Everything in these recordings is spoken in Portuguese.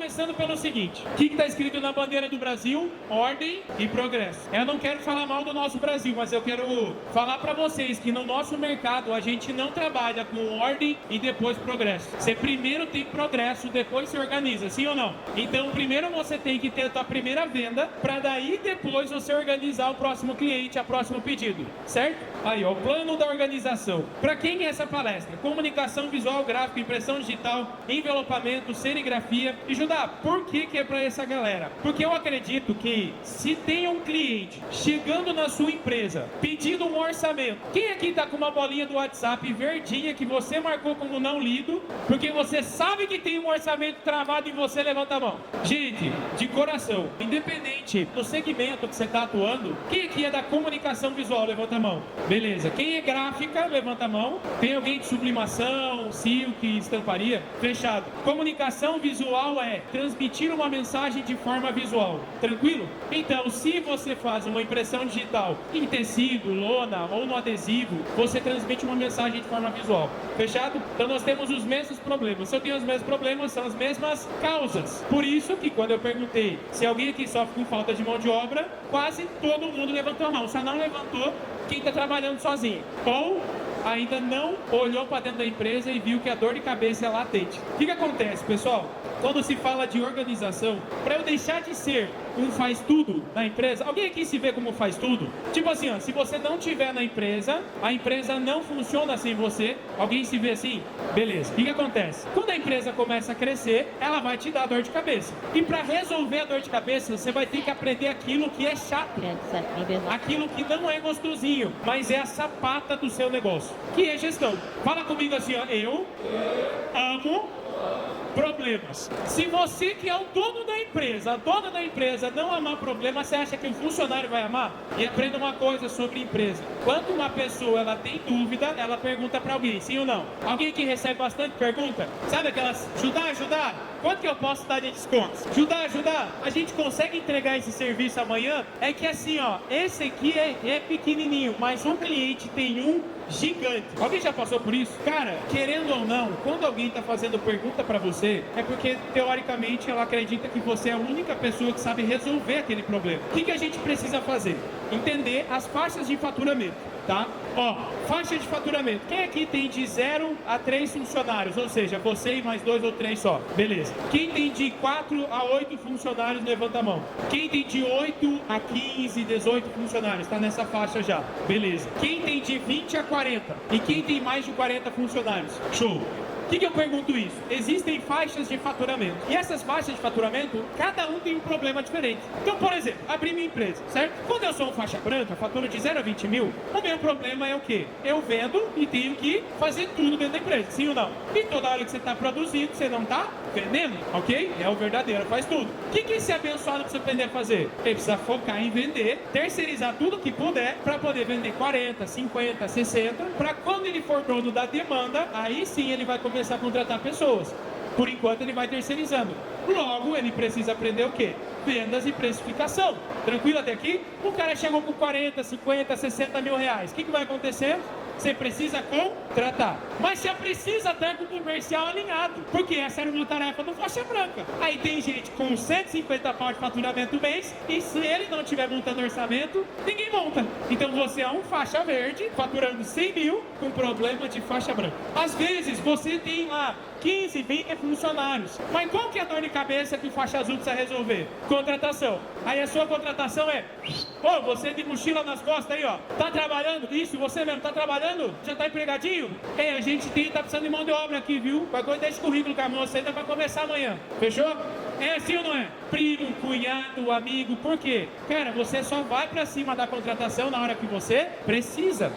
começando pelo seguinte: o que está escrito na bandeira do Brasil? Ordem e progresso. Eu não quero falar mal do nosso Brasil, mas eu quero falar para vocês que no nosso mercado a gente não trabalha com ordem e depois progresso. Você primeiro tem progresso, depois se organiza, sim ou não? Então primeiro você tem que ter a tua primeira venda, para daí depois você organizar o próximo cliente, a próximo pedido, certo? Aí, ó, o plano da organização. Para quem é essa palestra? Comunicação visual, gráfico, impressão digital, envelopamento, serigrafia. E Judá, por que é para essa galera? Porque eu acredito que se tem um cliente chegando na sua empresa pedindo um orçamento, quem aqui tá com uma bolinha do WhatsApp verdinha que você marcou como não lido, porque você sabe que tem um orçamento travado em você, levanta a mão. Gente, de coração, independente do segmento que você está atuando, quem aqui é da comunicação visual, levanta a mão. Beleza. Quem é gráfica, levanta a mão. Tem alguém de sublimação, silk, estamparia? Fechado. Comunicação visual é transmitir uma mensagem de forma visual. Tranquilo? Então, se você faz uma impressão digital em tecido, lona ou no adesivo, você transmite uma mensagem de forma visual. Fechado? Então nós temos os mesmos problemas. Se eu tenho os mesmos problemas, são as mesmas causas. Por isso que quando eu perguntei se alguém aqui sofre com falta de mão de obra, quase todo mundo levantou a mão. Só não levantou quem está trabalhando sozinho, ou ainda não olhou para dentro da empresa e viu que a dor de cabeça é latente. O que acontece, pessoal? Quando se fala de organização, para eu deixar de ser um faz tudo na empresa, alguém aqui se vê como faz tudo? Tipo assim, ó, se você não tiver na empresa, a empresa não funciona sem você. Alguém se vê assim? Beleza. O que acontece? Quando a empresa começa a crescer, ela vai te dar dor de cabeça. E para resolver a dor de cabeça, você vai ter que aprender aquilo que é chato, aquilo que não é gostosinho, mas é a sapata do seu negócio, que é gestão. Fala comigo assim, ó, eu amo problemas. Se você que é o dono da empresa, a dona da empresa, não amar problema, você acha que o funcionário vai amar? E aprenda uma coisa sobre empresa: quando uma pessoa ela tem dúvida, ela pergunta para alguém, sim ou não? Alguém que recebe bastante pergunta, sabe aquelas, ajudar, quanto que eu posso dar de desconto? Ajudar, a gente consegue entregar esse serviço amanhã? É que assim, ó, esse aqui é pequenininho, mas um cliente tem um gigante. Alguém já passou por isso? Cara, querendo ou não, quando alguém está fazendo pergunta para você, é porque teoricamente ela acredita que você é a única pessoa que sabe resolver aquele problema. O que a gente precisa fazer? Entender as faixas de faturamento, tá? Ó, faixa de faturamento. Quem aqui tem de 0 a 3 funcionários? Ou seja, você e mais 2 ou 3 só. Beleza. Quem tem de 4 a 8 funcionários, levanta a mão. Quem tem de 8 a 15, 18 funcionários? Tá nessa faixa já. Beleza. Quem tem de 20 a 40? E quem tem mais de 40 funcionários? Show. Por que eu pergunto isso? Existem faixas de faturamento. E essas faixas de faturamento, cada um tem um problema diferente. Então, por exemplo, abri minha empresa, certo? Quando eu sou um faixa branca, faturo de 0 a 20 mil, o meu problema é o quê? Eu vendo e tenho que fazer tudo dentro da empresa, sim ou não? E toda hora que você está produzindo, você não está vendendo, ok? É o verdadeiro, faz tudo. O que esse abençoado precisa aprender a fazer? Ele precisa focar em vender, terceirizar tudo que puder, para poder vender 40, 50, 60, para quando ele for dono da demanda, aí sim ele vai começar a contratar pessoas. Por enquanto ele vai terceirizando. Logo ele precisa aprender o quê? Vendas e precificação. Tranquilo até aqui? O cara chegou com 40, 50, 60 mil reais. O que vai acontecer? Você precisa contratar. Mas você precisa estar com o comercial alinhado, porque essa era uma tarefa do faixa branca. Aí tem gente com 150 pau de faturamento mês, e se ele não estiver montando orçamento, ninguém monta. Então você é um faixa verde, faturando 100 mil, com problema de faixa branca. Às vezes você tem lá 15, 20 funcionários, mas qual que é a dor de cabeça que o faixa azul precisa resolver? Contratação. Aí a sua contratação é: ô, você de mochila nas costas aí, ó, tá trabalhando? Isso, você mesmo, tá trabalhando? Já tá empregadinho? A gente tá precisando de mão de obra aqui, viu? Vai cuidar desse currículo com a moça ainda pra começar amanhã. Fechou? É assim ou não é? Primo, cunhado, amigo, por quê? Cara, você só vai pra cima da contratação na hora que você precisa.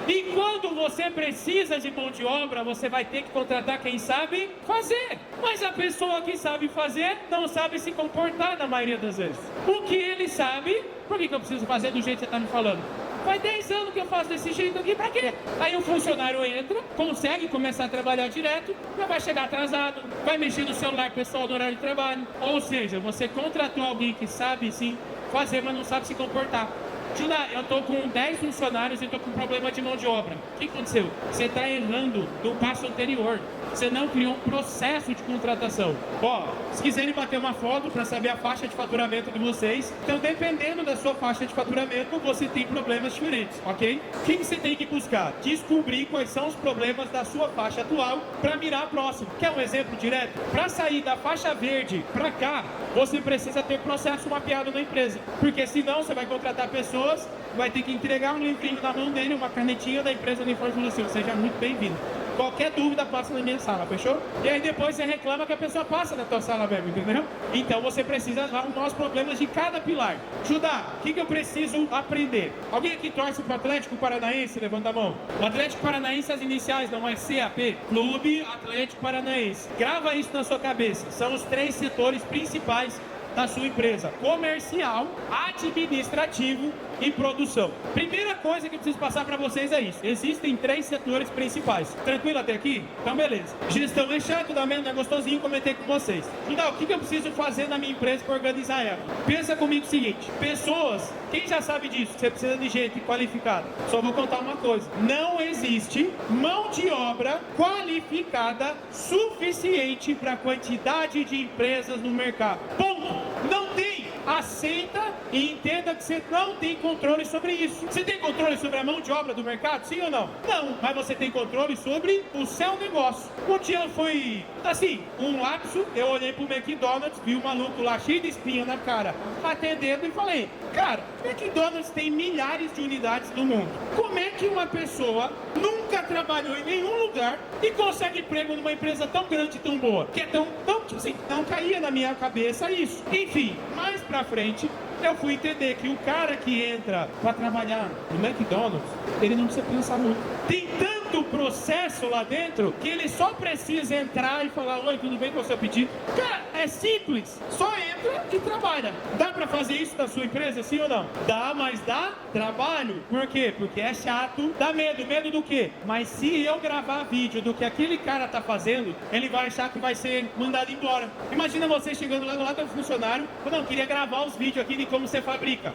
E quando você precisa de mão de obra, você vai ter que contratar quem sabe fazer. Mas a pessoa que sabe fazer não sabe se comportar na maioria das vezes. O que ele sabe, por que eu preciso fazer do jeito que você está me falando? Faz 10 anos que eu faço desse jeito aqui, pra quê? Aí o funcionário entra, consegue começar a trabalhar direto, já vai chegar atrasado, vai mexer no celular pessoal do horário de trabalho. Ou seja, você contratou alguém que sabe sim fazer, mas não sabe se comportar. Judá, eu tô com 10 funcionários e tô com problema de mão de obra. O que aconteceu? Você está errando do passo anterior. Você não criou um processo de contratação. Ó, se quiserem bater uma foto para saber a faixa de faturamento de vocês, então dependendo da sua faixa de faturamento, você tem problemas diferentes, ok? O que você tem que buscar? Descobrir quais são os problemas da sua faixa atual para mirar a próxima. Quer um exemplo direto? Para sair da faixa verde para cá, você precisa ter processo mapeado na empresa, porque senão você vai contratar pessoas, vai ter que entregar um livrinho na mão dele, uma canetinha da empresa de informação. Seja muito bem-vindo. Qualquer dúvida passa na minha sala, fechou? E aí depois você reclama que a pessoa passa na tua sala mesmo, entendeu? Então você precisa arrumar os problemas de cada pilar. Judá, o que eu preciso aprender? Alguém aqui torce para o Atlético Paranaense? Levanta a mão. O Atlético Paranaense, as iniciais não é CAP, Clube Atlético Paranaense. Grava isso na sua cabeça. São os 3 setores principais da sua empresa: comercial, administrativo e produção. Primeira coisa que eu preciso passar para vocês é isso. Existem 3 setores principais. Tranquilo até aqui? Então beleza. Gestão é chato, dá mesmo, é gostosinho, comentei com vocês. Então, o que eu preciso fazer na minha empresa para organizar ela? Pensa comigo o seguinte: pessoas, quem já sabe disso? Você precisa de gente qualificada. Só vou contar uma coisa: não existe mão de obra qualificada suficiente para a quantidade de empresas no mercado. Ponto. Não tem. Aceita e entenda que você não tem controle sobre isso. Você tem controle sobre a mão de obra do mercado? Sim ou não? Não, mas você tem controle sobre o seu negócio. Um dia foi assim, um lapso, eu olhei pro McDonald's, vi um maluco lá cheio de espinha na cara, atendendo, e falei: cara, McDonald's tem milhares de unidades no mundo. Como é que uma pessoa nunca trabalhou em nenhum lugar e consegue emprego numa empresa tão grande e tão boa? Que é tão tipo assim, não caía na minha cabeça isso. Enfim, mais pra frente, eu fui entender que o cara que entra para trabalhar no McDonald's, ele não precisa pensar muito. Tem tanto processo lá dentro que ele só precisa entrar e falar: oi, tudo bem com o seu pedido? Cara, é simples. Só entra e trabalha. Dá para fazer isso na sua empresa, sim ou não? Dá, mas dá trabalho. Por quê? Porque é chato. Dá medo. Medo do quê? Mas se eu gravar vídeo do que aquele cara tá fazendo, ele vai achar que vai ser mandado embora. Imagina você chegando lá do lado do funcionário: não, queria gravar os vídeos aqui de como você fabrica.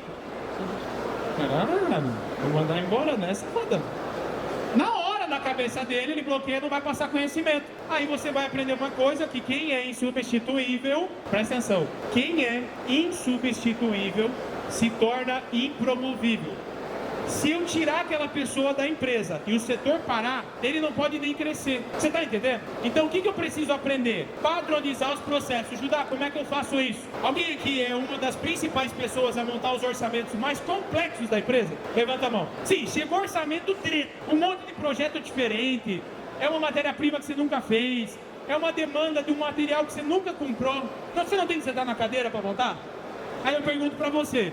Caralho, vou mandar embora nessa foda. Na hora, na cabeça dele, ele bloqueia, não vai passar conhecimento. Aí você vai aprender uma coisa: que quem é insubstituível, presta atenção, quem é insubstituível se torna impromovível. Se eu tirar aquela pessoa da empresa e o setor parar, ele não pode nem crescer. Você está entendendo? Então o que eu preciso aprender? Padronizar os processos. Judá, como é que eu faço isso? Alguém aqui é uma das principais pessoas a montar os orçamentos mais complexos da empresa? Levanta a mão. Sim, chegou orçamento treta, um monte de projeto diferente, é uma matéria-prima que você nunca fez, é uma demanda de um material que você nunca comprou. Então você não tem que sentar na cadeira para montar? Aí eu pergunto para você: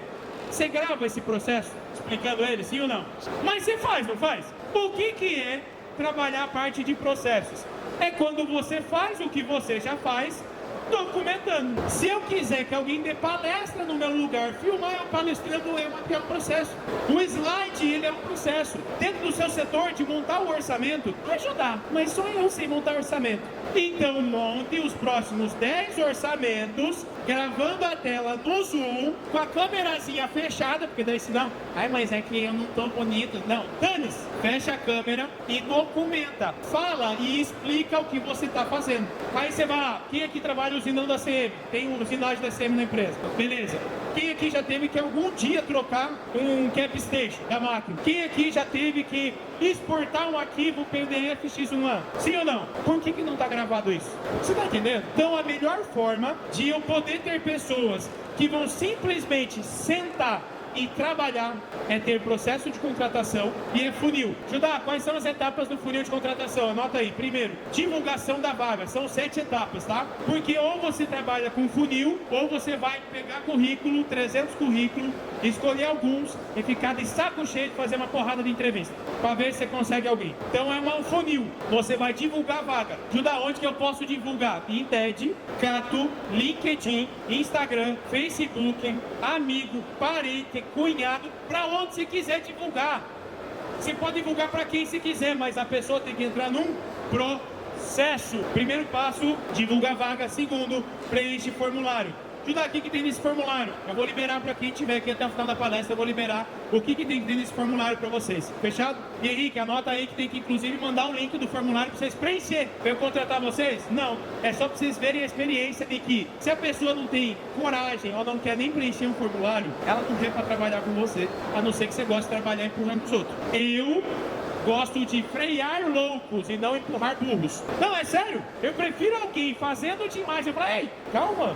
você grava esse processo explicando ele, sim ou não? Mas você faz, não faz? O que é trabalhar a parte de processos? É quando você faz o que você já faz, documentando. Se eu quiser que alguém dê palestra no meu lugar, filmar eu palestrando, é um processo. O slide, ele é um processo. Dentro do seu setor, de montar o orçamento, ajudar, mas só eu sei montar orçamento. Então monte os próximos 10 orçamentos, gravando a tela no Zoom, com a câmerazinha fechada, porque daí senão, ai, mas é que eu não tô bonito. Não, dane-se, fecha a câmera e documenta. Fala e explica o que você está fazendo. Aí você vai lá: quem aqui trabalha usinando da CM? Tem usinagem da CM na empresa. Beleza. Quem aqui já teve que algum dia trocar um cap station da máquina? Quem aqui já teve que exportar um arquivo PDF X1A? Sim ou não? Por que não está gravado isso? Você está entendendo? Então a melhor forma de eu poder ter pessoas que vão simplesmente sentar e trabalhar é ter processo de contratação e é funil. Judá, quais são as etapas do funil de contratação? Anota aí. Primeiro, divulgação da vaga. São 7 etapas, tá? Porque ou você trabalha com funil, ou você vai pegar currículo, 300 currículos, escolher alguns e ficar de saco cheio de fazer uma porrada de entrevista para ver se você consegue alguém. Então é um funil. Você vai divulgar a vaga. Judá, onde que eu posso divulgar? Indeed, Cato, LinkedIn, Instagram, Facebook, amigo, parente, cunhado, para onde você quiser divulgar. Você pode divulgar para quem você quiser, mas a pessoa tem que entrar num processo. Primeiro passo, divulga a vaga. Segundo, preenche formulário. Judá, o que tem nesse formulário? Eu vou liberar para quem tiver aqui até o final da palestra, eu vou liberar o que tem nesse formulário para vocês. Fechado? E Henrique, anota aí que tem que inclusive mandar um link do formulário para vocês preencher. Para eu contratar vocês? Não. É só para vocês verem a experiência de que se a pessoa não tem coragem ou não quer nem preencher um formulário, ela não vem para trabalhar com você, a não ser que você goste de trabalhar empurrando os outros. Eu gosto de frear loucos e não empurrar burros. Não, é sério. Eu prefiro alguém fazendo demais. Eu falo, ei, calma.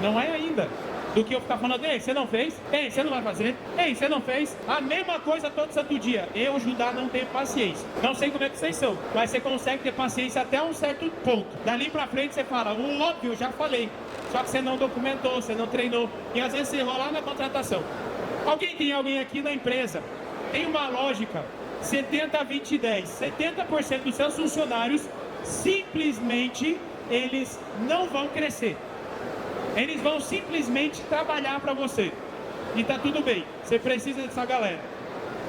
Não é ainda. Do que eu ficar falando, ei, você não fez? Ei, você não vai fazer? Ei, você não fez? A mesma coisa todo santo dia. Eu, Judá, não tenho paciência. Não sei como é que vocês são, mas você consegue ter paciência até um certo ponto. Dali pra frente você fala, o óbvio, eu já falei. Só que você não documentou, você não treinou. E às vezes você errou lá na contratação. Alguém aqui na empresa tem uma lógica 70, 20, 10. 70% dos seus funcionários simplesmente eles não vão crescer. Eles vão simplesmente trabalhar para você. E tá tudo bem, você precisa dessa galera.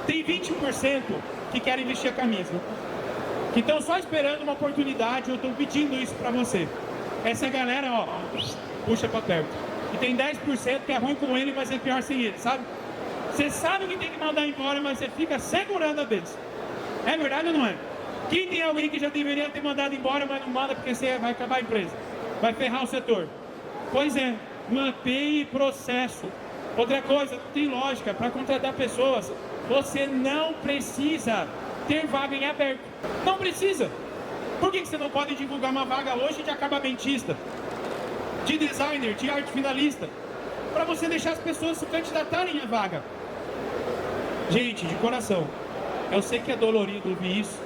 Tem 20% que querem vestir a camisa, que estão só esperando uma oportunidade. Eu estou pedindo isso para você. Essa galera, ó, puxa para perto. E tem 10% que é ruim com ele, mas é pior sem ele, sabe? Você sabe que tem que mandar embora, mas você fica segurando a vez. É verdade ou não é? Quem tem alguém que já deveria ter mandado embora, mas não manda porque você vai acabar a empresa? Vai ferrar o setor. Pois é, mapeie processo. Outra coisa, não tem lógica. Para contratar pessoas, você não precisa ter vaga em aberto. Não precisa. Por que você não pode divulgar uma vaga hoje de acabamentista, de designer, de arte finalista? Para você deixar as pessoas se candidatarem à vaga. Gente, de coração, eu sei que é dolorido ouvir isso,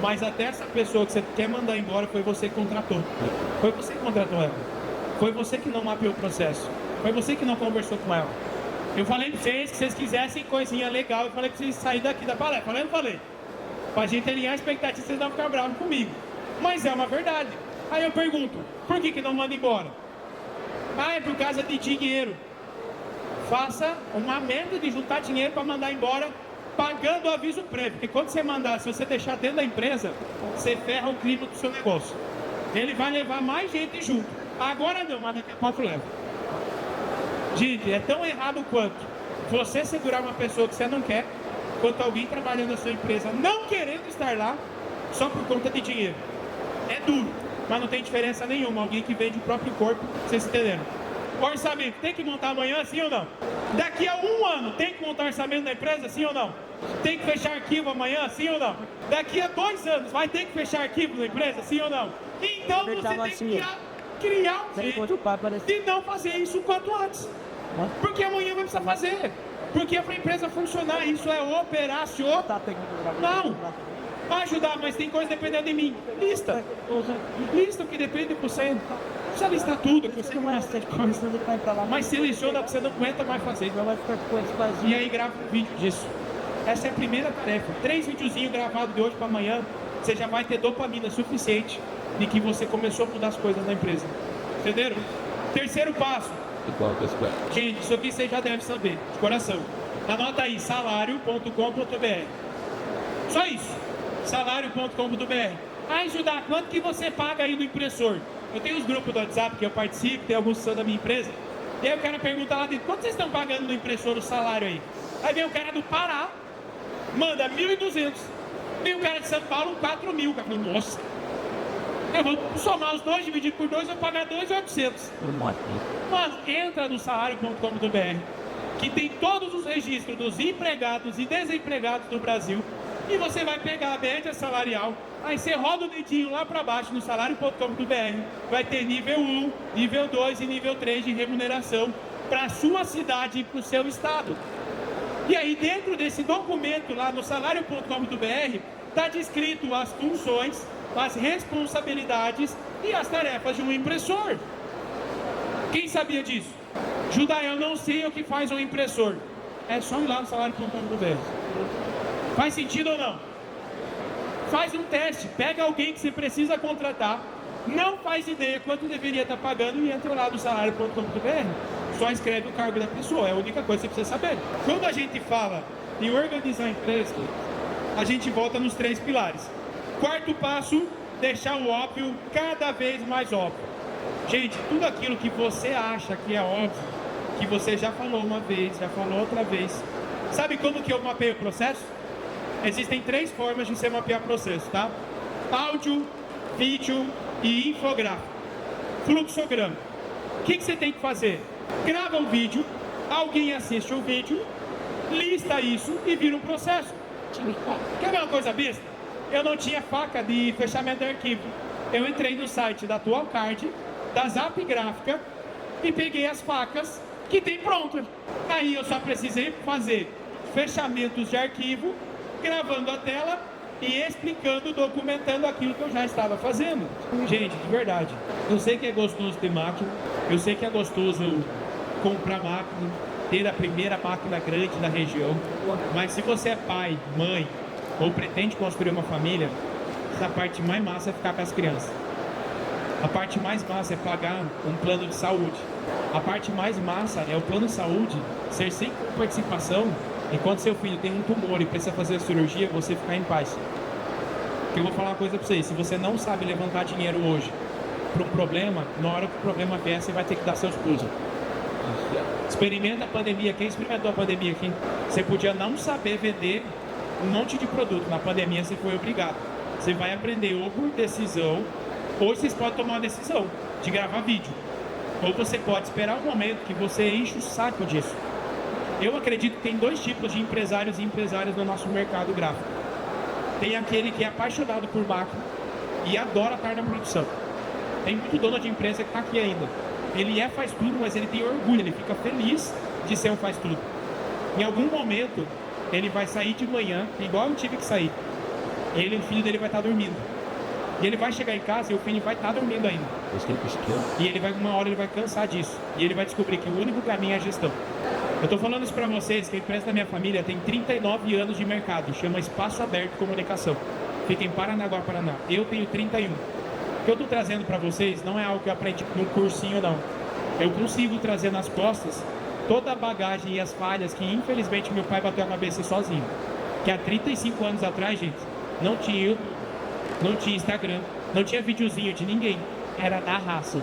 mas até essa pessoa que você quer mandar embora foi você que contratou. Foi você que contratou ela. Foi você que não mapeou o processo. Foi você que não conversou com ela. Eu falei pra vocês que vocês quisessem coisinha legal. Eu falei pra vocês saírem daqui da palestra. Falei ou não falei? Pra gente alinhar a expectativa, vocês não ficar bravos comigo. Mas é uma verdade. Aí eu pergunto, por que não manda embora? Ah, é por causa de dinheiro. Faça uma meta de juntar dinheiro para mandar embora, pagando o aviso prévio. Porque quando você mandar, se você deixar dentro da empresa, você ferra o clima do seu negócio. Ele vai levar mais gente junto. Agora não, mas daqui a pouco leva. Gente, é tão errado quanto você segurar uma pessoa que você não quer, quanto alguém trabalhando na sua empresa não querendo estar lá, só por conta de dinheiro. É duro, mas não tem diferença nenhuma. Alguém que vende o próprio corpo, vocês entenderam? O orçamento tem que montar amanhã, sim ou não? Daqui a um ano, tem que montar orçamento da empresa, sim ou não? Tem que fechar arquivo amanhã, sim ou não? Daqui a 2 anos, vai ter que fechar arquivo da empresa, sim ou não? Então você tem que criar um jeito de não fazer isso o quanto antes. Porque amanhã vai precisar fazer. Porque é para a empresa funcionar, isso é operacional. Não. Vai ajudar, mas tem coisa dependendo de mim. Lista o que depende de você. Não precisa listar tudo, que você não é mas seleciona o que você não aguenta mais fazer. E aí grava um vídeo disso. Essa é a primeira tarefa. 3 videozinhos gravados de hoje para amanhã. Você já vai ter dopamina suficiente de que você começou a mudar as coisas na empresa. Entenderam? Terceiro passo. Gente, isso aqui você já deve saber, de coração. Anota aí, salário.com.br. Só isso. Salário.com.br. Ah, Judá, quanto que você paga aí no impressor? Eu tenho os grupos do WhatsApp que eu participo, tem alguns que são da minha empresa. E aí o cara pergunta lá dentro, quanto vocês estão pagando no impressor, o salário aí? Aí vem o cara do Pará, manda 1.200. Vem o cara de São Paulo, 4.000. O cara fala, nossa, eu vou somar os dois, dividir por 2, eu vou pagar 2.800. Mas entra no salário.com.br, que tem todos os registros dos empregados e desempregados do Brasil, e você vai pegar a média salarial, aí você roda o dedinho lá para baixo no salário.com.br, vai ter nível 1, nível 2 e nível 3 de remuneração para a sua cidade e para o seu estado. E aí dentro desse documento lá no salário.com.br está descrito as funções, as responsabilidades e as tarefas de um impressor. Quem sabia disso? Judá, eu não sei o que faz um impressor. É só ir lá no salário.com.br. Faz sentido ou não? Faz um teste, pega alguém que você precisa contratar, não faz ideia quanto deveria estar pagando e entra lá no salário.com.br. Só escreve o cargo da pessoa, é a única coisa que você precisa saber. Quando a gente fala em organizar a empresa, a gente volta nos 3 pilares. Quarto passo, deixar o óbvio cada vez mais óbvio. Gente, tudo aquilo que você acha que é óbvio, que você já falou uma vez, já falou outra vez. Sabe como que eu mapeio o processo? Existem 3 formas de você mapear o processo, tá? Áudio, vídeo e infográfico. Fluxograma. O que você tem que fazer? Grava um vídeo, alguém assiste o vídeo, lista isso e vira um processo. Quer ver uma coisa besta? Eu não tinha faca de fechamento de arquivo. Eu entrei no site da Atualcard, da Zap Gráfica, e peguei as facas que tem prontas. Aí eu só precisei fazer fechamentos de arquivo, gravando a tela e explicando, documentando aquilo que eu já estava fazendo. Gente, de verdade, eu sei que é gostoso ter máquina, eu sei que é gostoso comprar máquina, ter a primeira máquina grande da região, mas se você é pai, mãe ou pretende construir uma família, a parte mais massa é ficar com as crianças. A parte mais massa é pagar um plano de saúde. A parte mais massa é o plano de saúde ser sem participação. Enquanto seu filho tem um tumor e precisa fazer a cirurgia, você ficar em paz. Porque eu vou falar uma coisa pra vocês: se você não sabe levantar dinheiro hoje para um problema, na hora que o problema vier, você vai ter que dar seus pulos. Experimenta a pandemia. Quem experimentou a pandemia aqui? Você podia não saber vender um monte de produto. Na pandemia você foi obrigado. Você vai aprender ou por decisão, ou vocês podem tomar uma decisão de gravar vídeo. Ou você pode esperar um momento que você enche o saco disso. Eu acredito que tem 2 tipos de empresários e empresárias no nosso mercado gráfico. Tem aquele que é apaixonado por máquina e adora estar na produção. Tem muito dono de empresa que está aqui ainda. Ele faz tudo, mas ele tem orgulho, ele fica feliz de ser um faz tudo. Em algum momento, ele vai sair de manhã, igual eu tive que sair. Ele e o filho dele vai estar dormindo. E ele vai chegar em casa e o filho vai estar dormindo ainda. E ele vai, uma hora ele vai cansar disso. E ele vai descobrir que o único caminho é a gestão. Eu estou falando isso para vocês, que a empresa da minha família tem 39 anos de mercado. Chama Espaço Aberto Comunicação. Fica em Paranaguá, Paraná. Eu tenho 31. O que eu estou trazendo para vocês não é algo que eu aprendi num cursinho, não. Eu consigo trazer nas costas toda a bagagem e as falhas que, infelizmente, meu pai bateu a cabeça sozinho. Que há 35 anos atrás, gente, não tinha YouTube, não tinha Instagram, não tinha videozinho de ninguém. Era na raça.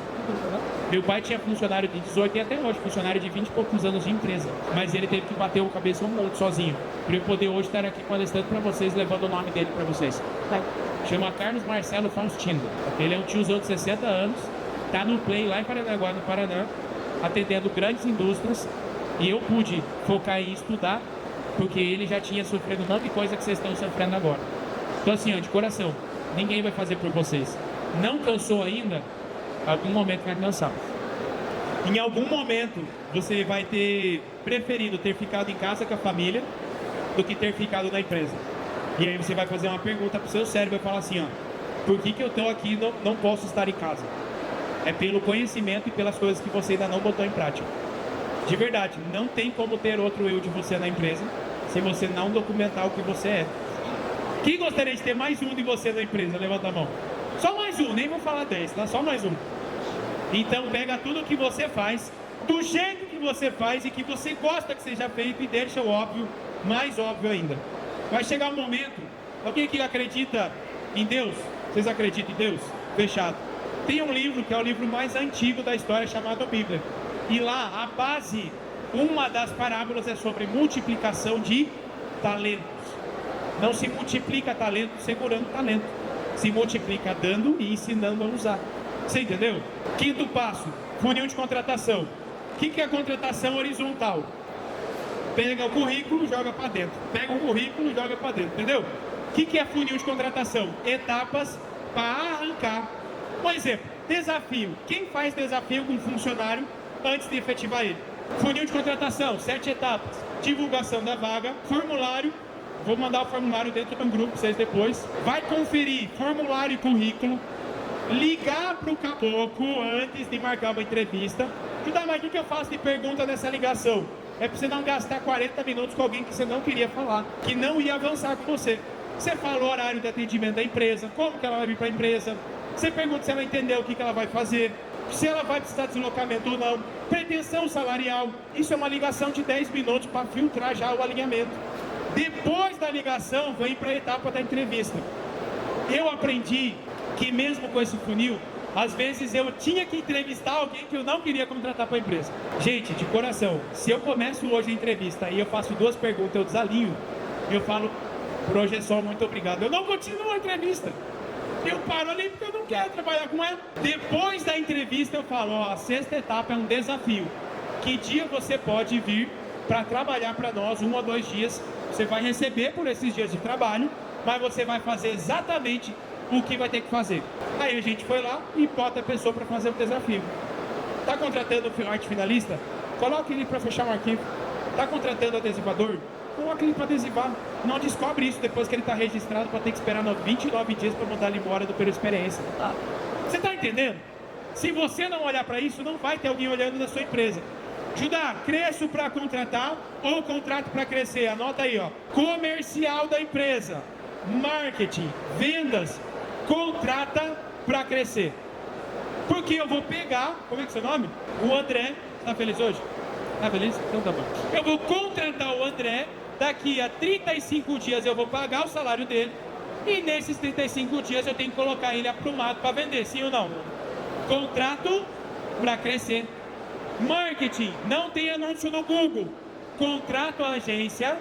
Meu pai tinha funcionário de 18 e até hoje, funcionário de 20 e poucos anos de empresa. Mas ele teve que bater a cabeça um monte sozinho, para eu poder hoje estar aqui palestrando para vocês, levando o nome dele para vocês. Chama Carlos Marcelo Faustino. Ele é um tiozão de 60 anos, está no Play lá em Paranaguá, no Paraná, atendendo grandes indústrias. E eu pude focar em estudar, porque ele já tinha sofrido um monte de coisa que vocês estão sofrendo agora. Então assim, ó, de coração, ninguém vai fazer por vocês. Não cansou ainda? Algum momento vai cansar. Em algum momento você vai ter preferido ter ficado em casa com a família do que ter ficado na empresa. E aí você vai fazer uma pergunta para o seu cérebro e falar assim, ó: por que eu estou aqui e não posso estar em casa? É pelo conhecimento e pelas coisas que você ainda não botou em prática. De verdade, não tem como ter outro eu de você na empresa se você não documentar o que você é. Quem gostaria de ter mais um de você na empresa? Levanta a mão. Só mais um, nem vou falar 10, tá? Só mais um. Então pega tudo o que você faz, do jeito que você faz e que você gosta que seja feito, e deixa o óbvio mais óbvio ainda. Vai chegar um momento, alguém que acredita em Deus? Vocês acreditam em Deus? Fechado. Tem um livro que é o livro mais antigo da história, chamado Bíblia. E lá, a base, uma das parábolas é sobre multiplicação de talentos. Não se multiplica talento segurando talento. Se multiplica dando e ensinando a usar. Você entendeu? Quinto passo, funil de contratação. O que é a contratação horizontal? Pega o currículo, joga para dentro. Pega o currículo, joga para dentro. Entendeu? O que é funil de contratação? Etapas para arrancar. Por exemplo, desafio. Quem faz desafio com um funcionário antes de efetivar ele? Funil de contratação, 7 etapas. Divulgação da vaga, formulário. Vou mandar o formulário dentro de um grupo, vocês depois. Vai conferir formulário e currículo. Ligar para o caboclo antes de marcar uma entrevista. Judá, mas o que eu faço de pergunta nessa ligação? É para você não gastar 40 minutos com alguém que você não queria falar, que não ia avançar com você. Você fala o horário de atendimento da empresa, como que ela vai vir para a empresa. Você pergunta se ela entendeu o que ela vai fazer, se ela vai precisar de deslocamento ou não. Pretensão salarial. Isso é uma ligação de 10 minutos para filtrar já o alinhamento. Depois da ligação, vem para a etapa da entrevista. Eu aprendi que mesmo com esse funil, Às vezes eu tinha que entrevistar alguém que eu não queria contratar para a empresa. Gente, de coração, se eu começo hoje a entrevista e eu faço 2 perguntas, eu desalinho, eu falo, por hoje é só, muito obrigado. Eu não continuo a entrevista. Eu paro ali porque eu não quero trabalhar com ela. Depois da entrevista eu falo, ó, a 6ª etapa é um desafio. Que dia você pode vir para trabalhar para nós, 1 ou 2 dias. Você vai receber por esses dias de trabalho, mas você vai fazer exatamente o que vai ter que fazer. Aí a gente foi lá e bota a pessoa para fazer o desafio. Tá contratando o arte finalista? Coloque ele para fechar um arquivo. Tá contratando adesivador? Coloque ele para adesivar. Não descobre isso depois que ele está registrado para ter que esperar 29 dias para mandar ele embora do período de experiência. Você está entendendo? Se você não olhar para isso, não vai ter alguém olhando na sua empresa. Judá, cresço para contratar ou contrato para crescer? Anota aí, ó. Comercial da empresa, marketing, vendas, contrata para crescer. Porque eu vou pegar, como é que é seu nome? O André. Tá feliz hoje? Tá feliz? Então tá bom. Eu vou contratar o André. Daqui a 35 dias eu vou pagar o salário dele. E nesses 35 dias eu tenho que colocar ele aprumado para vender, sim ou não? Contrato para crescer. Marketing, não tem anúncio no Google. Contrato a agência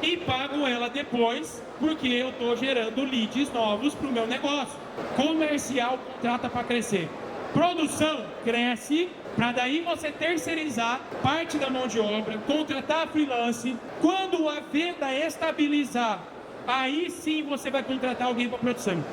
e pago ela depois, porque eu estou gerando leads novos para o meu negócio. Comercial, contrata para crescer. Produção, cresce, para daí você terceirizar parte da mão de obra, contratar freelance. Quando a venda estabilizar, aí sim você vai contratar alguém para produção.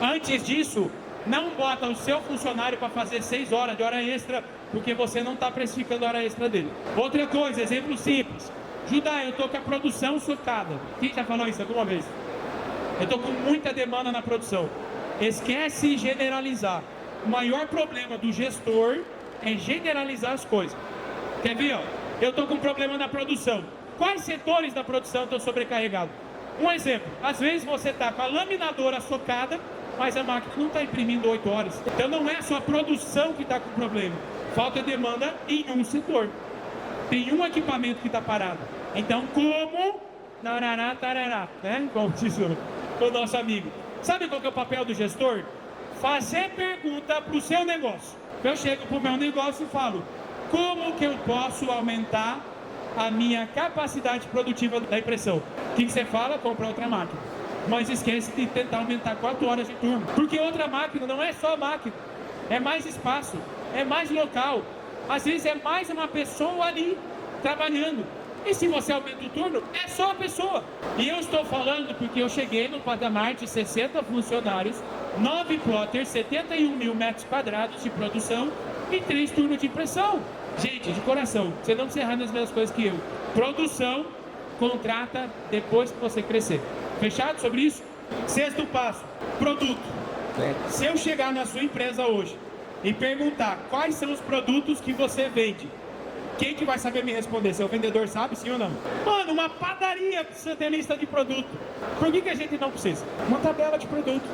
Antes disso, não bota o seu funcionário para fazer 6 horas de hora extra, porque você não está precificando a hora extra dele. Outra coisa, exemplo simples. Judá, eu estou com a produção socada. Quem já falou isso alguma vez? Eu estou com muita demanda na produção. Esquece generalizar. O maior problema do gestor é generalizar as coisas. Quer ver? Ó? Eu estou com problema na produção. Quais setores da produção estão sobrecarregados? Um exemplo. Às vezes você está com a laminadora socada, mas a máquina não está imprimindo 8 horas. Então não é só a produção que está com problema. Falta demanda em um setor. Tem um equipamento que está parado. Então como... Narará, tarará, né? Como diz o nosso amigo. Sabe qual que é o papel do gestor? Fazer pergunta para o seu negócio. Eu chego para o meu negócio e falo, como que eu posso aumentar a minha capacidade produtiva da impressão? O que você fala? Comprar outra máquina. Mas esquece de tentar aumentar 4 horas de turno. Porque outra máquina não é só máquina. É mais espaço, é mais local. Às vezes é mais uma pessoa ali trabalhando. E se você aumenta o turno, é só a pessoa. E eu estou falando porque eu cheguei no patamar de 60 funcionários, 9 plotters, 71 mil metros quadrados de produção e 3 turnos de impressão. Gente, de coração, você não precisa errar nas mesmas coisas que eu. Produção, contrata depois que você crescer. Fechado sobre isso? 6º passo, produto. Se eu chegar na sua empresa hoje e perguntar quais são os produtos que você vende, quem que vai saber me responder? Seu vendedor sabe, sim ou não? Mano, uma padaria precisa ter lista de produto. Por que a gente não precisa? Uma tabela de produto.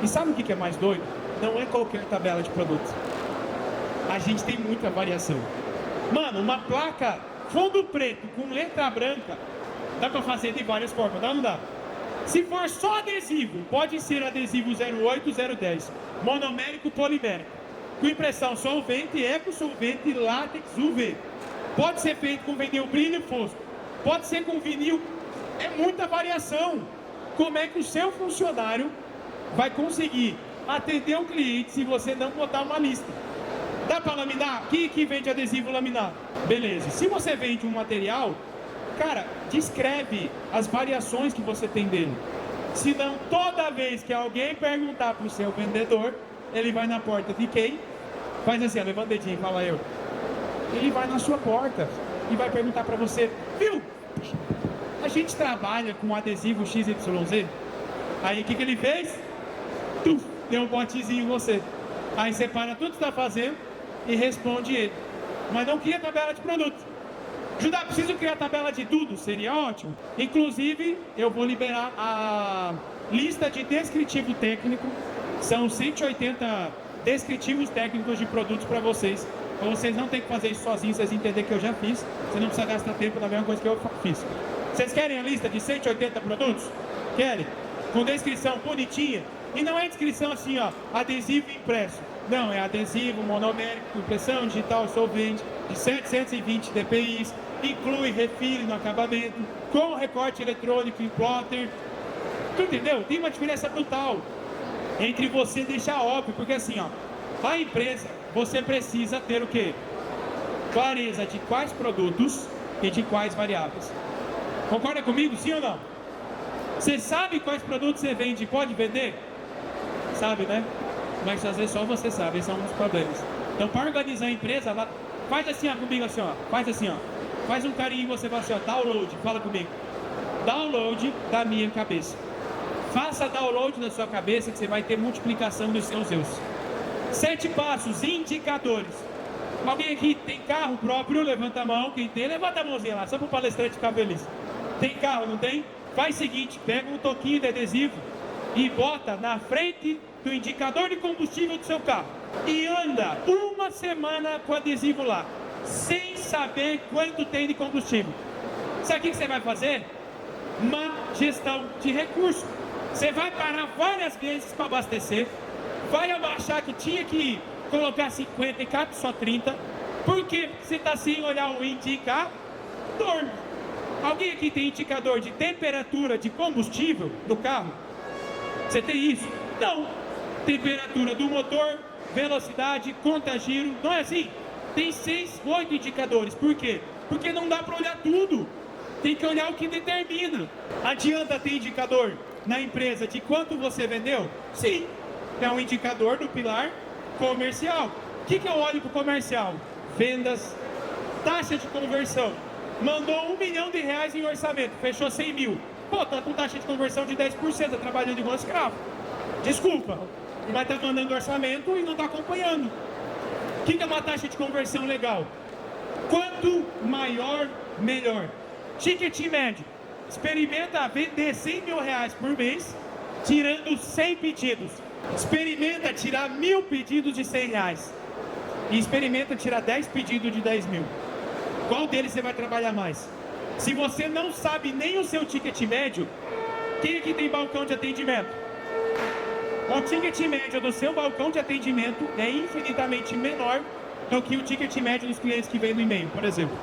E sabe o que é mais doido? Não é qualquer tabela de produto. A gente tem muita variação. Mano, uma placa fundo preto com letra branca, dá pra fazer de várias formas, dá ou não dá? Se for só adesivo, pode ser adesivo 08, 010, monomérico, polimérico, com impressão solvente, eco solvente, látex, UV. Pode ser feito com vinil brilho fosco, pode ser com vinil, é muita variação. Como é que o seu funcionário vai conseguir atender o cliente se você não botar uma lista? Dá para laminar? Quem que vende adesivo laminado? Beleza. Se você vende um material, cara, descreve as variações que você tem dele. Senão, toda vez que alguém perguntar para o seu vendedor, ele vai na porta de quem? Faz assim, levanta o dedinho e fala eu. Ele vai na sua porta e vai perguntar para você, viu? A gente trabalha com adesivo XYZ. Aí o que ele fez? Deu um botezinho em você. Aí você para tudo que está fazendo e responde ele. Mas não cria tabela de produto. Judá, preciso criar tabela de tudo? Seria ótimo. Inclusive, eu vou liberar a lista de descritivo técnico. São 180 descritivos técnicos de produtos para vocês. Então vocês não tem que fazer isso sozinhos, vocês entenderem que eu já fiz. Você não precisa gastar tempo na mesma coisa que eu fiz. Vocês querem a lista de 180 produtos? Querem? Com descrição bonitinha. E não é descrição assim, ó, adesivo impresso. Não, é adesivo, monomérico, impressão digital, solvente, de 720 dpi, inclui refile no acabamento, com recorte eletrônico em plotter. Tu entendeu? Tem uma diferença brutal entre você deixar óbvio, porque assim, ó, a empresa, você precisa ter o quê? Clareza de quais produtos e de quais variáveis. Concorda comigo, sim ou não? Você sabe quais produtos você vende e pode vender? Sabe, né? Mas às vezes só você sabe, esse é um dos problemas. Então, para organizar a empresa, ela faz assim, ó, comigo assim, ó, faz assim, ó, faz um carinho e você fala assim, ó, download, fala comigo. Download da minha cabeça. Faça download na sua cabeça que você vai ter multiplicação dos seus erros. 7 passos, indicadores. Alguém aqui tem carro próprio? Levanta a mão. Quem tem, levanta a mãozinha lá, só para o palestrante ficar feliz. Tem carro, não tem? Faz o seguinte, pega um toquinho de adesivo e bota na frente do indicador de combustível do seu carro. E anda uma semana com o adesivo lá, sem saber quanto tem de combustível. Sabe o que você vai fazer? Uma gestão de recurso. Você vai parar várias vezes para abastecer, vai abaixar que tinha que colocar 50 e cabe só 30, porque você está sem olhar o indicador. Alguém aqui tem indicador de temperatura de combustível do carro? Você tem isso? Não. Temperatura do motor, velocidade, conta-giro, não é assim? Tem 6, 8 indicadores. Por quê? Porque não dá para olhar tudo. Tem que olhar o que determina. Adianta ter indicador na empresa de quanto você vendeu? Sim. É um indicador do pilar comercial. O que eu olho para o comercial? Vendas, taxa de conversão. Mandou R$1 milhão em orçamento, fechou 100 mil. Pô, tá com taxa de conversão de 10%, tá trabalhando igual escravo. Desculpa, mas tá mandando orçamento e não tá acompanhando. O que é uma taxa de conversão legal? Quanto maior, melhor. Ticket médio. Experimenta vender R$100 mil por mês, tirando 100 pedidos. Experimenta tirar 1.000 pedidos de R$100. E experimenta tirar 10 pedidos de 10 mil. Qual deles você vai trabalhar mais? Se você não sabe nem o seu ticket médio, quem aqui tem balcão de atendimento? O ticket médio do seu balcão de atendimento é infinitamente menor do que o ticket médio dos clientes que vêm no e-mail, por exemplo.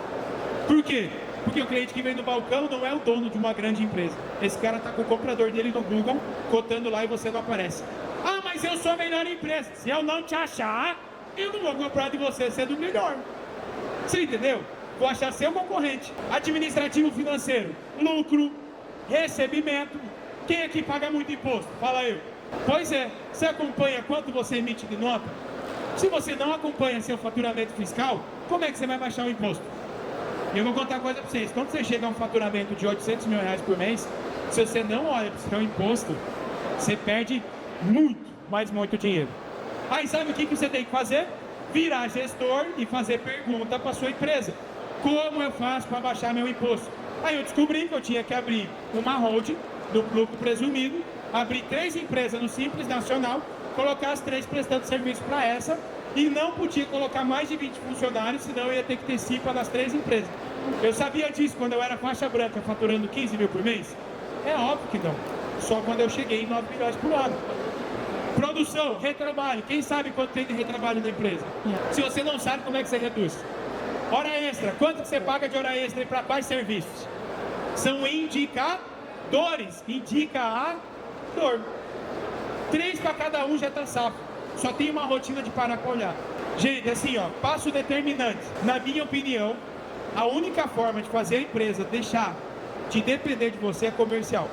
Por quê? Porque o cliente que vem no balcão não é o dono de uma grande empresa. Esse cara está com o comprador dele no Google, cotando lá e você não aparece. Ah, mas eu sou a melhor empresa. Se eu não te achar, eu não vou comprar de você sendo o melhor. Você entendeu? Vou achar seu concorrente. Administrativo financeiro, lucro, recebimento. Quem aqui paga muito imposto? Fala eu. Pois é, você acompanha quanto você emite de nota? Se você não acompanha seu faturamento fiscal, como é que você vai baixar o imposto? Eu vou contar uma coisa para vocês. Quando você chega a um faturamento de R$800 mil por mês, se você não olha para o seu imposto, você perde muito, mas muito dinheiro. Aí sabe o que você tem que fazer? Virar gestor e fazer pergunta para sua empresa. Como eu faço para baixar meu imposto? Aí eu descobri que eu tinha que abrir uma holding do lucro presumido, abrir 3 empresas no Simples Nacional, colocar as 3 prestando serviço para essa, e não podia colocar mais de 20 funcionários, senão eu ia ter que ter CIPA nas 3 empresas. Eu sabia disso quando eu era faixa branca, faturando 15 mil por mês? É óbvio que não. Só quando eu cheguei em 9 milhões por ano. Produção, retrabalho. Quem sabe quanto tem de retrabalho na empresa? Se você não sabe, como é que você reduz? Hora extra. Quanto que você paga de hora extra e para quais serviços? São indicadores. Indicador. 3 para cada um já está safo. Só tem uma rotina de parar para olhar. Gente, assim, ó, passo determinante. Na minha opinião, a única forma de fazer a empresa deixar de depender de você é comercial.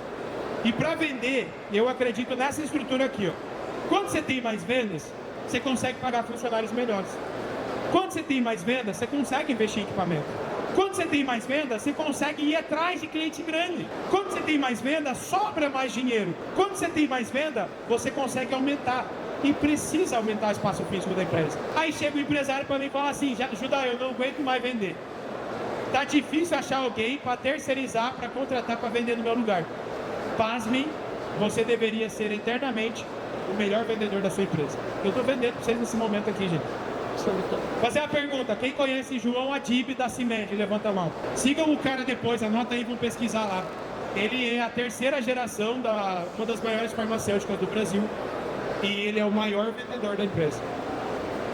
E para vender, eu acredito nessa estrutura aqui, ó. Quando você tem mais vendas, você consegue pagar funcionários melhores. Quando você tem mais vendas, você consegue investir em equipamento. Quando você tem mais vendas, você consegue ir atrás de cliente grande. Quando você tem mais vendas, sobra mais dinheiro. Quando você tem mais venda, você consegue aumentar. E precisa aumentar o espaço físico da empresa. Aí chega o empresário para mim e fala assim: Judá, eu não aguento mais vender. Tá difícil achar alguém para terceirizar, para contratar, para vender no meu lugar. Pasmem, você deveria ser eternamente o melhor vendedor da sua empresa. Eu estou vendendo para vocês nesse momento aqui, gente. Fazer a pergunta: quem conhece João Adib da CIMED? Levanta a mão. Sigam o cara depois, anota aí, vamos pesquisar lá. Ele é a 3ª geração da uma das maiores farmacêuticas do Brasil. E ele é o maior vendedor da empresa.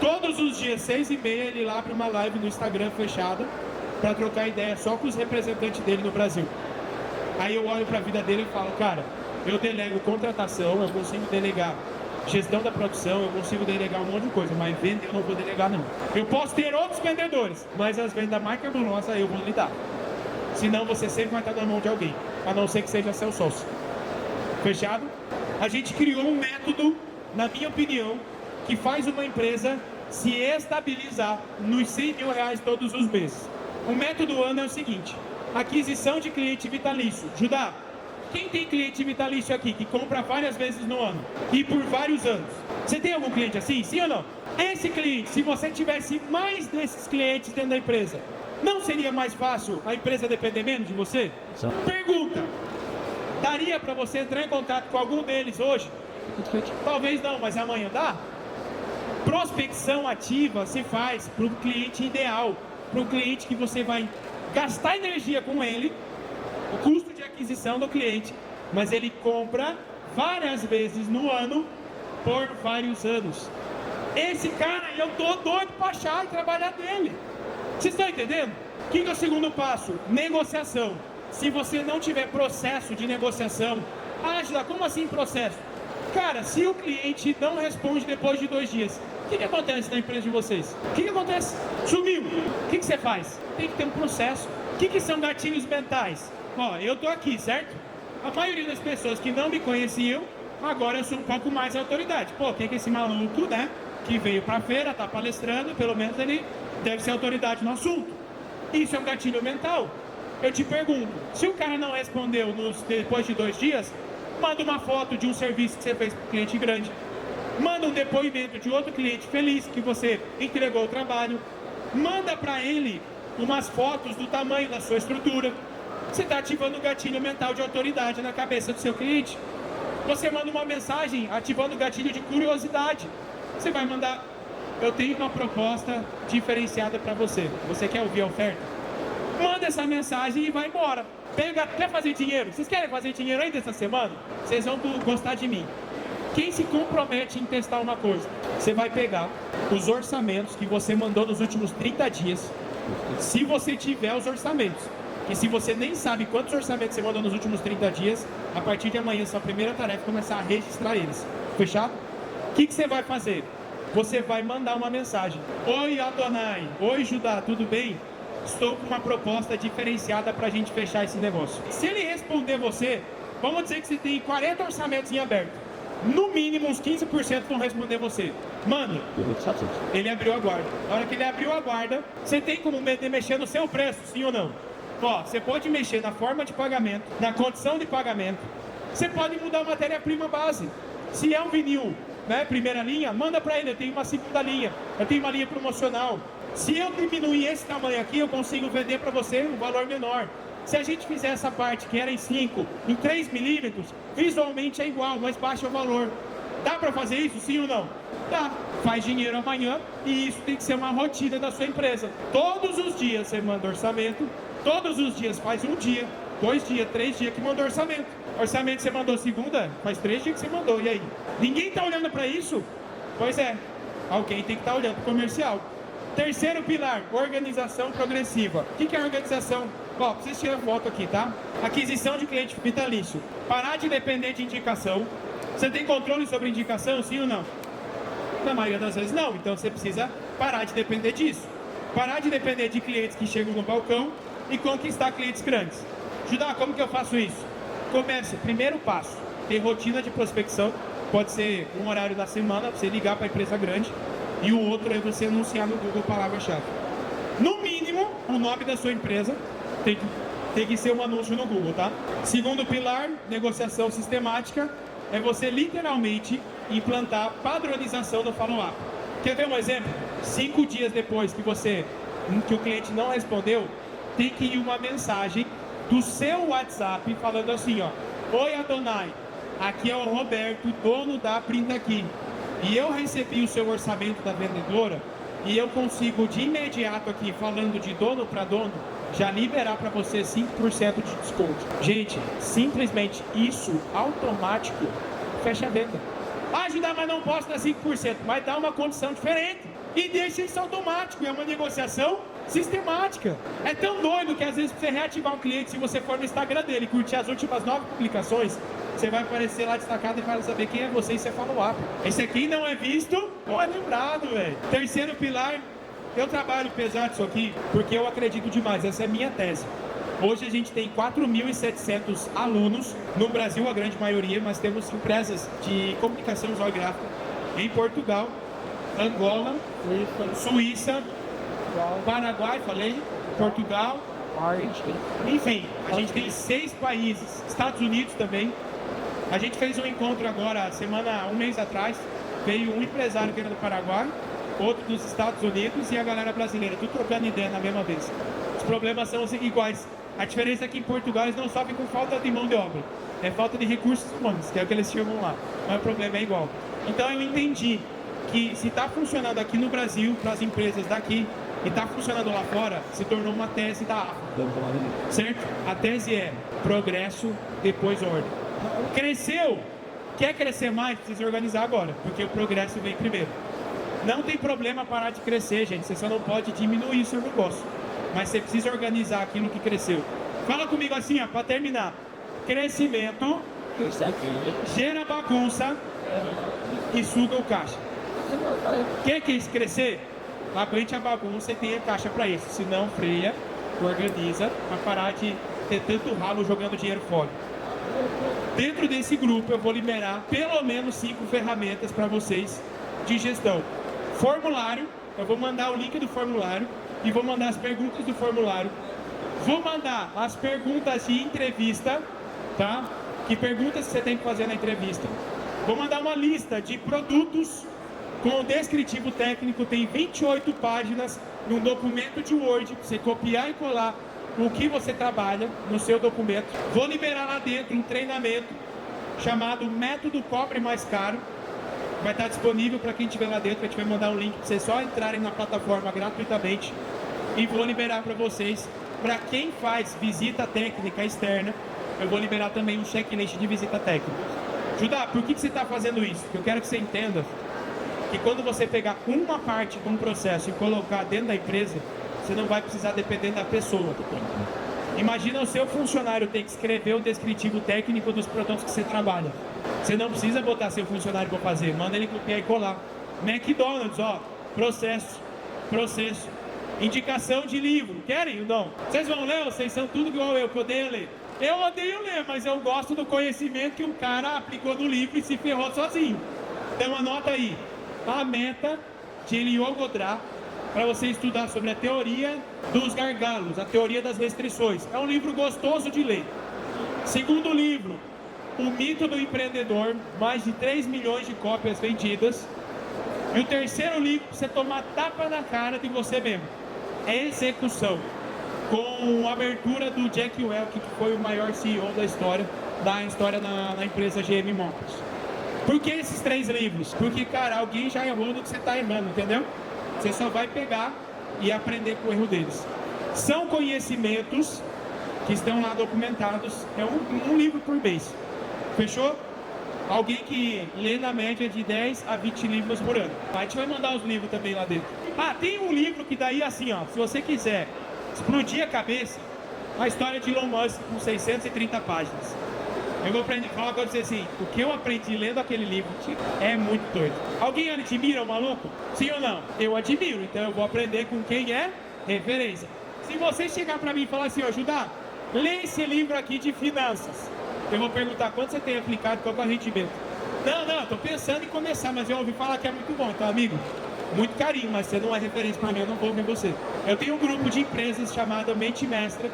Todos os dias, 6h30, ele abre uma live no Instagram fechada para trocar ideia só com os representantes dele no Brasil. Aí eu olho para a vida dele e falo, cara, eu delego contratação, eu consigo delegar gestão da produção, eu consigo delegar um monte de coisa, mas venda eu não vou delegar não. Eu posso ter outros vendedores, mas as vendas mais cabulosas eu vou lidar. Senão você sempre vai estar na mão de alguém, a não ser que seja seu sócio. Fechado? A gente criou um método, na minha opinião, que faz uma empresa se estabilizar nos 100 mil reais todos os meses. O método ANA é o seguinte: aquisição de cliente vitalício. Judá, quem tem cliente vitalício aqui que compra várias vezes no ano e por vários anos? Você tem algum cliente assim? Sim ou não? Esse cliente, se você tivesse mais desses clientes dentro da empresa, não seria mais fácil a empresa depender menos de você? Sim. Pergunta: daria para você entrar em contato com algum deles hoje? Talvez não, mas amanhã dá? Prospecção ativa se faz para o cliente ideal, para o cliente que você vai gastar energia com ele, o custo de aquisição do cliente, mas ele compra várias vezes no ano, por vários anos. Esse cara, eu tô doido para achar e trabalhar dele. Vocês estão entendendo? O que é o segundo passo? Negociação. Se você não tiver processo de negociação, Ágila, como assim processo? Cara, se o cliente não responde depois de 2 dias, o que acontece na empresa de vocês? O que acontece? Sumiu. O que você faz? Tem que ter um processo. O que são gatilhos mentais? Ó, eu tô aqui, certo? A maioria das pessoas que não me conheciam, agora eu sou um pouco mais autoridade. Pô, quem que é esse maluco, né? Que veio pra feira, tá palestrando, pelo menos ele deve ser autoridade no assunto. Isso é um gatilho mental. Eu te pergunto, se o cara não respondeu depois de 2 dias, manda uma foto de um serviço que você fez para um cliente grande. Manda um depoimento de outro cliente feliz que você entregou o trabalho. Manda para ele umas fotos do tamanho da sua estrutura. Você está ativando o gatilho mental de autoridade na cabeça do seu cliente. Você manda uma mensagem ativando o gatilho de curiosidade. Você vai mandar: eu tenho uma proposta diferenciada para você. Você quer ouvir a oferta? Manda essa mensagem e vai embora. Quer fazer dinheiro? Vocês querem fazer dinheiro ainda essa semana? Vocês vão gostar de mim. Quem se compromete em testar uma coisa? Você vai pegar os orçamentos que você mandou nos últimos 30 dias. Se você tiver os orçamentos. E se você nem sabe quantos orçamentos você mandou nos últimos 30 dias, a partir de amanhã, sua primeira tarefa é começar a registrar eles. Fechado? O que você vai fazer? Você vai mandar uma mensagem: oi Adonai, oi Judá, tudo bem? Estou com uma proposta diferenciada para a gente fechar esse negócio. Se ele responder você, vamos dizer que você tem 40 orçamentos em aberto. No mínimo uns 15% vão responder você. Mano, ele abriu a guarda. Na hora que ele abriu a guarda, você tem como mexer no seu preço, sim ou não? Ó, você pode mexer na forma de pagamento, na condição de pagamento. Você pode mudar a matéria-prima base. Se é um vinil, né, primeira linha, manda para ele: eu tenho uma segunda linha, eu tenho uma linha promocional. Se eu diminuir esse tamanho aqui, eu consigo vender para você um valor menor. Se a gente fizer essa parte que era em 5, em 3 milímetros, visualmente é igual, mas baixa o valor. Dá para fazer isso, sim ou não? Dá. Faz dinheiro amanhã, e isso tem que ser uma rotina da sua empresa. Todos os dias você manda orçamento, todos os dias faz 1 dia, 2 dias, 3 dias que mandou orçamento. Orçamento você mandou segunda, faz 3 dias que você mandou, e aí? Ninguém está olhando para isso? Pois é, alguém tem que estar olhando para o comercial. Terceiro pilar, organização progressiva. O que é organização? Ó, pra vocês tirarem foto aqui, tá? Aquisição de cliente vitalício. Parar de depender de indicação. Você tem controle sobre indicação, sim ou não? Na maioria das vezes não, então você precisa parar de depender disso. Parar de depender de clientes que chegam no balcão e conquistar clientes grandes. Judá, como que eu faço isso? Comece, primeiro passo, ter rotina de prospecção. Pode ser um horário da semana, pra você ligar para a empresa grande. E o outro é você anunciar no Google palavra-chave. No mínimo, o nome da sua empresa tem que ser um anúncio no Google, tá? Segundo pilar, negociação sistemática, é você literalmente implantar padronização do follow-up. Quer ver um exemplo? 5 dias depois que o cliente não respondeu, tem que ir uma mensagem do seu WhatsApp falando assim, ó: oi Adonai, aqui é o Roberto, dono da Printa Aqui. E eu recebi o seu orçamento da vendedora e eu consigo de imediato aqui, falando de dono para dono, já liberar para você 5% de desconto. Gente, simplesmente isso, automático, fecha a venda. Ah, Judá, mas não posso dar 5%, mas dá uma condição diferente. e deixa isso automático. É uma negociação sistemática. É tão doido que às vezes pra você reativar um cliente, se você for no Instagram dele e curtir as últimas 9 publicações, você vai aparecer lá destacado e vai saber quem é você e você fala o up. Esse aqui não é visto, não é lembrado, velho. Terceiro pilar, eu trabalho pesado isso aqui porque eu acredito demais, essa é a minha tese. Hoje a gente tem 4.700 alunos no Brasil, a grande maioria, mas temos empresas de comunicação visual e gráfica em Portugal, Angola, Suíça, Paraguai, falei, Portugal, enfim, a gente tem 6 países, Estados Unidos também. A gente fez um encontro agora, um mês atrás, veio um empresário que era do Paraguai, outro dos Estados Unidos e a galera brasileira, tudo trocando ideia na mesma vez. Os problemas são iguais. A diferença é que em Portugal eles não sofrem com falta de mão de obra, é falta de recursos humanos, que é o que eles chamam lá, mas o problema é igual. Então eu entendi que se está funcionando aqui no Brasil, para as empresas daqui, e está funcionando lá fora, se tornou uma tese da AFA, certo? A tese é progresso, depois ordem. Cresceu, quer crescer mais, precisa organizar agora, porque o progresso vem primeiro. Não tem problema parar de crescer, gente, você só não pode diminuir o seu negócio, mas você precisa organizar aquilo que cresceu. Fala comigo assim, ó, para terminar. Crescimento gera bagunça e suga o caixa. Quem quis crescer? Aguente a bagunça e tenha caixa para isso. Se não, freia, organiza, para parar de ter tanto ralo jogando dinheiro fora. Dentro desse grupo eu vou liberar pelo menos 5 ferramentas para vocês de gestão. Formulário, eu vou mandar o link do formulário e vou mandar as perguntas do formulário. Vou mandar as perguntas de entrevista, tá? Que perguntas você tem que fazer na entrevista. Vou mandar uma lista de produtos com o descritivo técnico, tem 28 páginas num documento de Word, para você copiar e colar o que você trabalha no seu documento. Vou liberar lá dentro um treinamento chamado Método Cobre Mais Caro. Vai estar disponível para quem estiver lá dentro. A gente vai mandar um link para vocês só entrarem na plataforma gratuitamente. E vou liberar para vocês, para quem faz visita técnica externa, eu vou liberar também um checklist de visita técnica. Judá, por que você está fazendo isso? Porque eu quero que você entenda que quando você pegar uma parte de um processo e colocar dentro da empresa, você não vai precisar depender da pessoa. Imagina o seu funcionário ter que escrever o descritivo técnico dos produtos que você trabalha. Você não precisa botar seu funcionário para fazer, manda ele copiar e colar. McDonald's, ó, processo, indicação de livro, querem ou não? Vocês vão ler ou vocês são tudo igual eu, que odeio ler? Eu odeio ler, mas eu gosto do conhecimento que o cara aplicou no livro e se ferrou sozinho. Então anota aí, a meta de Eliogodrá, para você estudar sobre a teoria dos gargalos, a teoria das restrições. É um livro gostoso de ler. Segundo livro, O Mito do Empreendedor, mais de 3 milhões de cópias vendidas. E o terceiro livro, para você tomar tapa na cara de você mesmo, é Execução, com a abertura do Jack Welch, que foi o maior CEO da história na empresa GM Motors. Por que esses 3 livros? Porque, cara, alguém já errou no que você está errando, entendeu? Você só vai pegar e aprender com o erro deles. São conhecimentos que estão lá documentados, é um livro por mês. Fechou? Alguém que lê na média de 10 a 20 livros por ano. A gente vai mandar os livros também lá dentro. Ah, tem um livro que daí assim, ó, se você quiser explodir a cabeça, a história de Elon Musk com 630 páginas. Eu vou falar agora dizer assim, o que eu aprendi lendo aquele livro é muito doido. Alguém admira o maluco? Sim ou não? Eu admiro, então eu vou aprender com quem é referência. Se você chegar pra mim e falar assim, ó, Judá, lê esse livro aqui de finanças. Eu vou perguntar quanto você tem aplicado, qual é o rendimento. Não, tô pensando em começar, mas eu ouvi falar que é muito bom. Então, amigo, muito carinho, mas você não é referência para mim, eu não vou ver você. Eu tenho um grupo de empresas chamado Mente Mestra,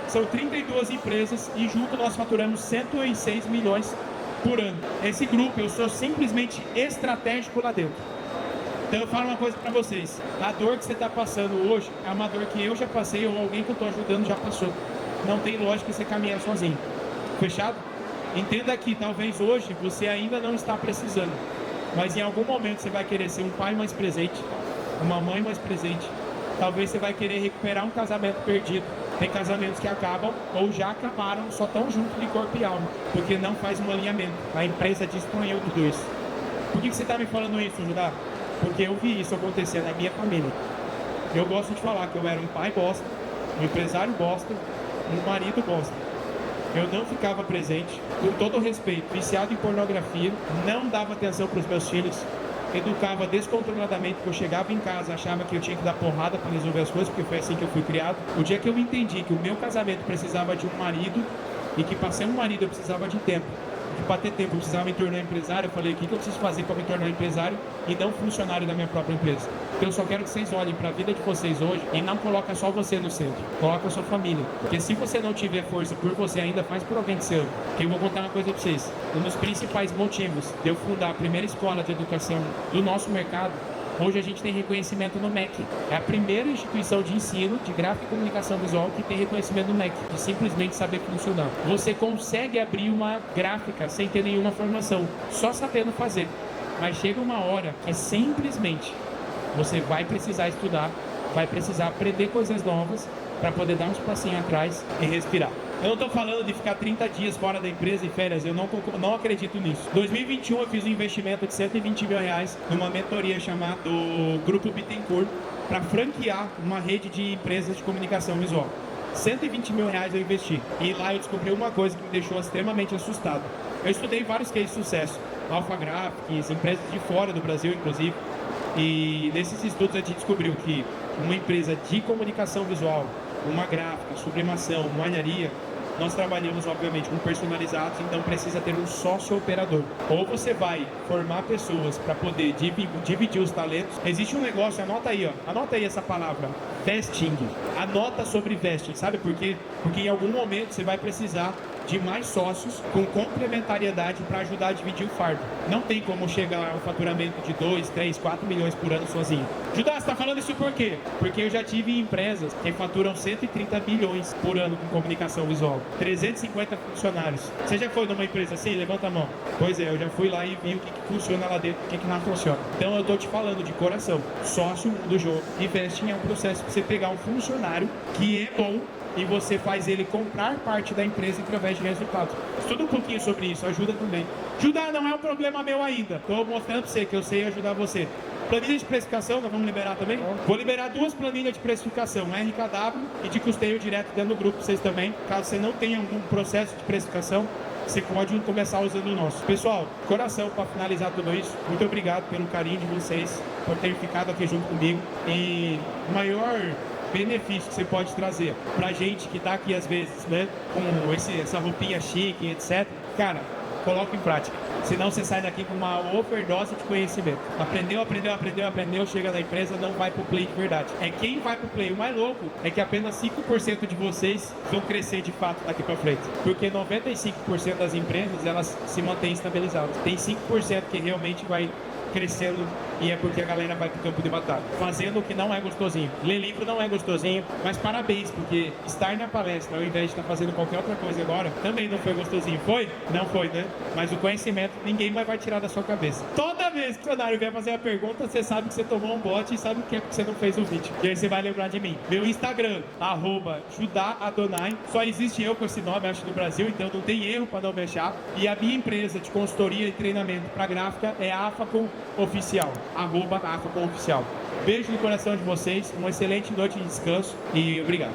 são 32 empresas e junto nós faturamos 106 milhões por ano. Esse grupo, eu sou simplesmente estratégico lá dentro. Então eu falo uma coisa para vocês, a dor que você está passando hoje é uma dor que eu já passei ou alguém que eu estou ajudando já passou. Não tem lógica você caminhar sozinho. Fechado? Entenda que talvez hoje você ainda não está precisando, mas em algum momento você vai querer ser um pai mais presente, uma mãe mais presente. Talvez você vai querer recuperar um casamento perdido. Tem casamentos que acabam ou já acabaram, só estão juntos de corpo e alma, porque não faz um alinhamento. A empresa desconheceu dos dois. Por que você está me falando isso, Judá? porque eu vi isso acontecer na minha família. Eu gosto de falar que eu era um pai bosta, um empresário bosta, um marido bosta. Eu não ficava presente, com todo respeito, viciado em pornografia, não dava atenção para os meus filhos, educava descontroladamente, porque eu chegava em casa, achava que eu tinha que dar porrada para resolver as coisas, porque foi assim que eu fui criado. O dia que eu entendi que o meu casamento precisava de um marido e que para ser um marido eu precisava de tempo, que para ter tempo eu precisava me tornar empresário, eu falei, o que eu preciso fazer para me tornar empresário e não funcionário da minha própria empresa? Então eu só quero que vocês olhem para a vida de vocês hoje e não coloquem só você no centro, coloca a sua família, porque se você não tiver força por você ainda, faz por alguém que você ama. Porque eu vou contar uma coisa para vocês, um dos principais motivos de eu fundar a primeira escola de educação do nosso mercado, hoje a gente tem reconhecimento no MEC. É a primeira instituição de ensino de gráfica e comunicação visual que tem reconhecimento no MEC, de simplesmente saber funcionar. Você consegue abrir uma gráfica sem ter nenhuma formação, só sabendo fazer. Mas chega uma hora que é simplesmente você vai precisar estudar, vai precisar aprender coisas novas para poder dar uns passinhos atrás e respirar. Eu não estou falando de ficar 30 dias fora da empresa em férias, eu não acredito nisso. Em 2021 eu fiz um investimento de 120 mil reais numa mentoria chamada Grupo Bittencourt para franquear uma rede de empresas de comunicação visual. 120 mil reais eu investi e lá eu descobri uma coisa que me deixou extremamente assustado. Eu estudei vários cases de sucesso, Alpha Graphics, empresas de fora do Brasil inclusive, e nesses estudos a gente descobriu que uma empresa de comunicação visual, uma gráfica, sublimação, uma malharia, nós trabalhamos obviamente com personalizados, então precisa ter um sócio operador. Ou você vai formar pessoas para poder dividir os talentos. Existe um negócio, anota aí essa palavra, vesting. Anota sobre vesting, sabe por quê? Porque em algum momento você vai precisar de mais sócios com complementariedade para ajudar a dividir o fardo. Não tem como chegar ao faturamento de 2, 3, 4 milhões por ano sozinho. Judá, você está falando isso por quê? Porque eu já tive empresas que faturam 130 bilhões por ano com comunicação visual. 350 funcionários. Você já foi numa empresa assim? Levanta a mão. Pois é, eu já fui lá e vi o que funciona lá dentro e o que não funciona. Então eu estou te falando de coração. Sócio do jogo. Investing é um processo para você pegar um funcionário que é bom e você faz ele comprar parte da empresa através de resultados. Estuda um pouquinho sobre isso, ajuda também. Ajudar não é um problema meu ainda. Estou mostrando para você que eu sei ajudar você. Planilha de precificação, nós vamos liberar também? Vou liberar 2 planilhas de precificação, RKW e de custeio direto dentro do grupo para vocês também. Caso você não tenha algum processo de precificação, você pode começar usando o nosso. Pessoal, coração para finalizar tudo isso. Muito obrigado pelo carinho de vocês, por terem ficado aqui junto comigo. E o maior benefício que você pode trazer pra gente que tá aqui às vezes, né, com essa roupinha chique, etc. Cara, coloca em prática. Senão você sai daqui com uma overdose de conhecimento. Aprendeu, chega na empresa, não vai pro play de verdade. É quem vai pro play. O mais louco é que apenas 5% de vocês vão crescer de fato daqui pra frente. Porque 95% das empresas, elas se mantêm estabilizadas. Tem 5% que realmente vai crescendo e é porque a galera vai pro campo de batalha, fazendo o que não é gostosinho. Ler livro não é gostosinho, mas parabéns, porque estar na palestra ao invés de estar fazendo qualquer outra coisa agora, também não foi gostosinho. Foi? Não foi, né? Mas o conhecimento ninguém vai tirar da sua cabeça. Toda vez que o funcionário vier fazer a pergunta, você sabe que você tomou um bote e sabe que é porque você não fez o vídeo. E aí você vai lembrar de mim. Meu Instagram, @JudáAdonai. Só existe eu com esse nome, acho, no Brasil, então não tem erro para não me achar. E a minha empresa de consultoria e treinamento para gráfica é AFACOM Oficial, @AFACOM Oficial. Beijo no coração de vocês, uma excelente noite de descanso e obrigado.